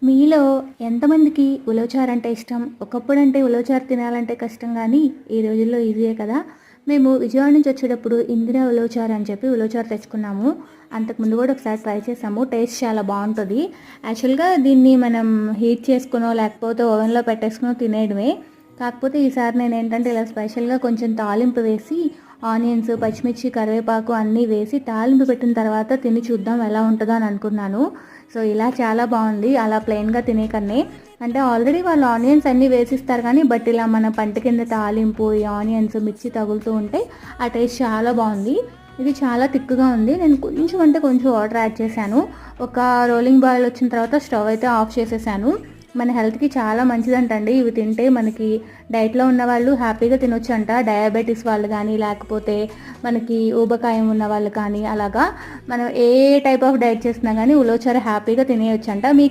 మీలో ఎంతమందికి ఉలవచారు అంటే ఇష్టం? ఒకప్పుడంటే ఉలవచారు తినాలంటే కష్టం గానీ, ఈ రోజుల్లో ఈజీయే కదా! మేము విజయవాడ నుంచి వచ్చేటప్పుడు ఇందిరా ఉలవచారు అని చెప్పి ఉలవచారు తెచ్చుకున్నాము. అంతకుముందు కూడా ఒకసారి ట్రై చేసాము. టేస్ట్ చాలా బావుంటది. యాక్చువల్‌గా దీన్ని మనం హీట్ చేసుకునో, లేకపోతే ఓవెన్‌లో పెట్టేసుకునో తినేయడమే. కాకపోతే ఈసారి నేనేంటంటే ఇలా స్పెషల్‌గా కొంచెం తాలింపు వేసి ఆనియన్స్, పచ్చిమిర్చి, కరివేపాకు అన్నీ వేసి తాలింపు పెట్టిన తర్వాత తిని చూద్దాం ఎలా ఉంటదో అని అనుకున్నాను. సో, ఇలా చాలా బావుంది. అలా ప్లెయిన్‌గా తినే కన్నే. అంటే ఆల్రెడీ వాళ్ళు ఆనియన్స్ అన్నీ వేసిస్తారు కానీ, బట్ ఇలా మన పంట కింద తాలింపు, ఈ ఆనియన్స్, మిర్చి తగులుతూ ఉంటే ఆ టేస్ట్ చాలా బావుంది. ఇది చాలా తిక్కుగా ఉంది. నేను కొంచెం అంటే కొంచెం వాటర్ యాడ్ చేశాను. ఒక రోలింగ్ బాయిల్ వచ్చిన తర్వాత స్టవ్ అయితే ఆఫ్ చేసేసాను. మన హెల్త్‌కి చాలా మంచిదంటండి. ఇవి తింటే మనకి డైట్‌లో ఉన్నవాళ్ళు హ్యాపీగా తినొచ్చంట. డయాబెటిస్ వాళ్ళు గానీ, లేకపోతే మనకి ఊబకాయం ఉన్న వాళ్ళు కానీ అలాగా మనం ఏ టైప్ ఆఫ్ డైట్ చేసినా గానీ ఉలవచారు హ్యాపీగా తినేయొచ్చంట. మీకు